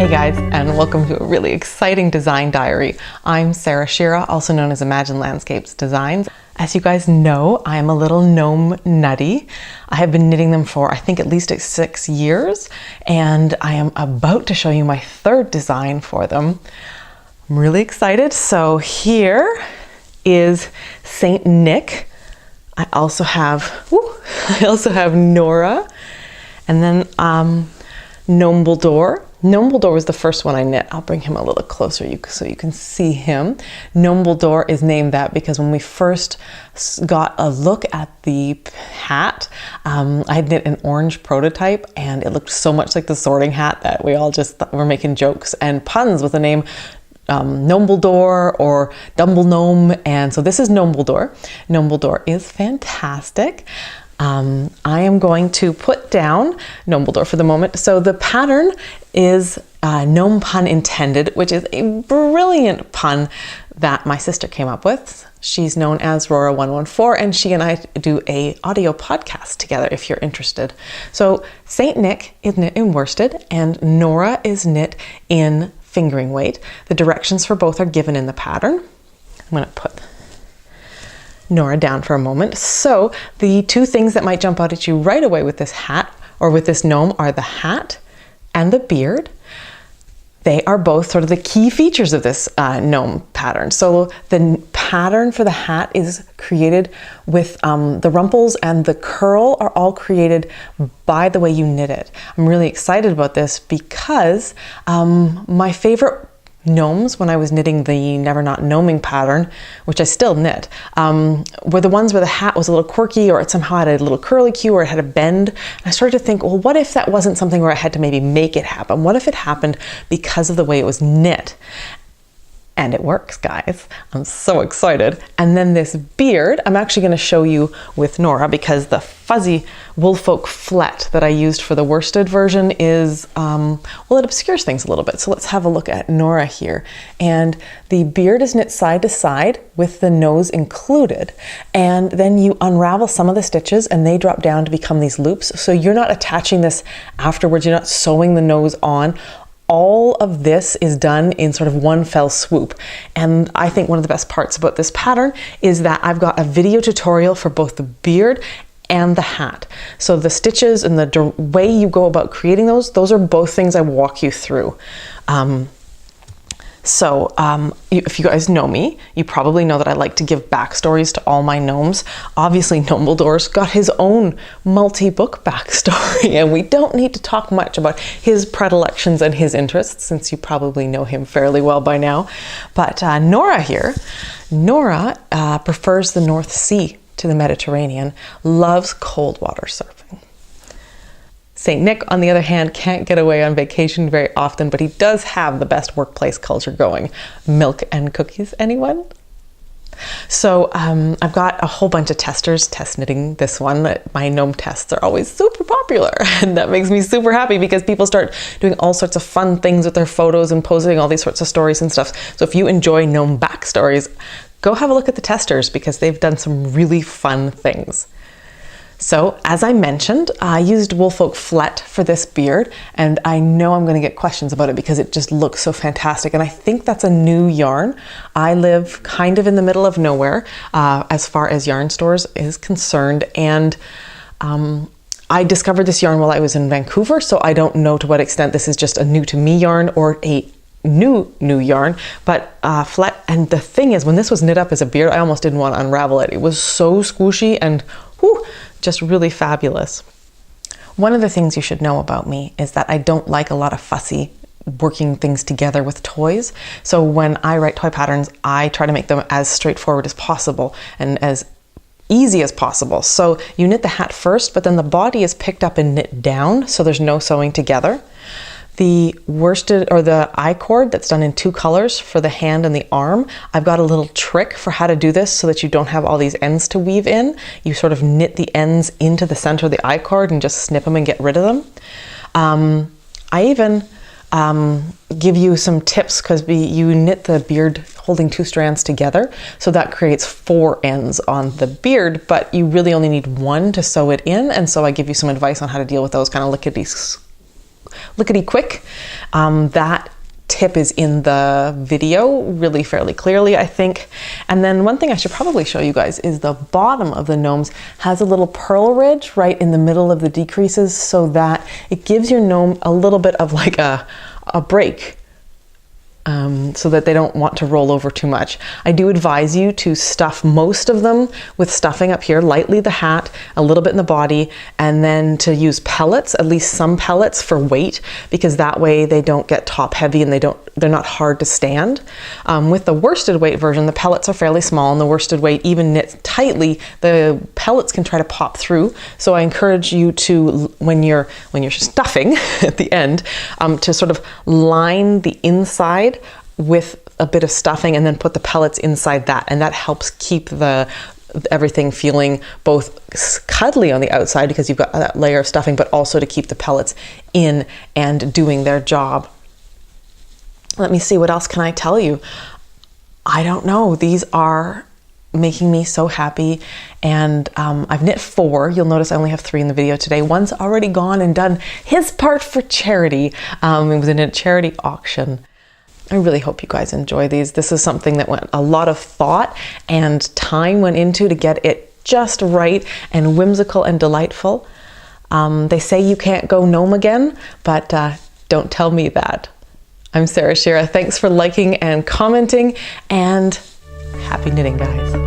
Hey guys, and welcome to a really exciting design diary. I'm Sarah Shira, also known as Imagine Landscapes Designs. As you guys know, I am a little gnome nutty. I have been knitting them for I think at least 6 years, and I am about to show you my third design for them. I'm really excited. So here is Saint Nick. I also have Gnora, and then Gnombledore. Gnombledore was the first one I knit. I'll bring him a little closer so you can see him. Gnombledore is named that because when we first got a look at the hat, I had knit an orange prototype and it looked so much like the Sorting Hat that we all just were making jokes and puns with the name Gnombledore or Dumble Gnome, and so this is Gnombledore. Gnombledore is fantastic. I am going to put down Gnombledore for the moment. So the pattern is Gnome Pun Intended, which is a brilliant pun that my sister came up with. She's known as Rora114, and she and I do a audio podcast together if you're interested. So Saint Nick is knit in worsted and Gnora is knit in fingering weight. The directions for both are given in the pattern. I'm going to put Gnora down for a moment. So the two things that might jump out at you right away with this hat or with this gnome are the hat and the beard. They are both sort of the key features of this gnome pattern. So the pattern for the hat is created with the rumples, and the curl are all created by the way you knit it. I'm really excited about this because my favorite gnomes when I was knitting the Never Not Gnoming pattern, which I still knit, were the ones where the hat was a little quirky or it somehow had a little curlicue or it had a bend. And I started to think, well, what if that wasn't something where I had to maybe make it happen? What if it happened because of the way it was knit? And it works, guys. I'm so excited. And then this beard, I'm actually going to show you with Gnora because the fuzzy woolfolk flet that I used for the worsted version is, well, it obscures things a little bit. So let's have a look at Gnora here. And the beard is knit side to side with the nose included. And then you unravel some of the stitches and they drop down to become these loops. So you're not attaching this afterwards. You're not sewing the nose on. All of this is done in sort of one fell swoop. And I think one of the best parts about this pattern is that I've got a video tutorial for both the beard and the hat. So the stitches and the way you go about creating those are both things I walk you through. If you guys know me, you probably know that I like to give backstories to all my gnomes. Obviously, Gnombledore's got his own multi-book backstory, and we don't need to talk much about his predilections and his interests, since you probably know him fairly well by now. But Gnora here, Gnora prefers the North Sea to the Mediterranean, loves cold water surfing. Saint Nick, on the other hand, can't get away on vacation very often, but he does have the best workplace culture going. Milk and cookies, anyone? So I've got a whole bunch of testers test knitting this one. My gnome tests are always super popular, and that makes me super happy because people start doing all sorts of fun things with their photos and posting all these sorts of stories and stuff. So if you enjoy gnome backstories, go have a look at the testers because they've done some really fun things. So as I mentioned, I used woolfolk flet for this beard, and I know I'm going to get questions about it because it just looks so fantastic. And I think that's a new yarn. I live kind of in the middle of nowhere as far as yarn stores is concerned. And I discovered this yarn while I was in Vancouver, so I don't know to what extent this is just a new to me yarn or a new yarn, but flet. And the thing is, when this was knit up as a beard, I almost didn't want to unravel it. It was so squishy and whew, just really fabulous. One of the things you should know about me is that I don't like a lot of fussy working things together with toys. So when I write toy patterns, I try to make them as straightforward as possible and as easy as possible. So you knit the hat first, but then the body is picked up and knit down, so there's no sewing together. The worsted or the I-cord that's done in 2 colors for the hand and the arm, I've got a little trick for how to do this so that you don't have all these ends to weave in. You sort of knit the ends into the center of the I-cord and just snip them and get rid of them. I even give you some tips because you knit the beard holding 2 strands together, so that creates 4 ends on the beard, but you really only need 1 to sew it in, and so I give you some advice on how to deal with those kind of lickety lickety quick. That tip is in the video really fairly clearly, I think. And then one thing I should probably show you guys is the bottom of the gnomes has a little purl ridge right in the middle of the decreases, so that it gives your gnome a little bit of like a break. So that they don't want to roll over too much. I do advise you to stuff most of them with stuffing up here, lightly the hat, a little bit in the body, and then to use pellets, at least some pellets for weight, because that way they don't get top heavy and they're not hard to stand. With the worsted weight version, the pellets are fairly small, and the worsted weight, even knit tightly, the pellets can try to pop through. So I encourage you to, when you're stuffing at the end, to sort of line the inside with a bit of stuffing and then put the pellets inside that, and that helps keep everything feeling both cuddly on the outside because you've got that layer of stuffing, but also to keep the pellets in and doing their job. Let me see, what else can I tell you? I don't know. These are making me so happy, and I've knit 4. You'll notice I only have 3 in the video today. One's already gone and done his part for charity. It was in a charity auction. I really hope you guys enjoy these. This is something that a lot of thought and time went into to get it just right and whimsical and delightful. They say you can't go gnome again, but don't tell me that. I'm Sarah Shira. Thanks for liking and commenting, and happy knitting, guys.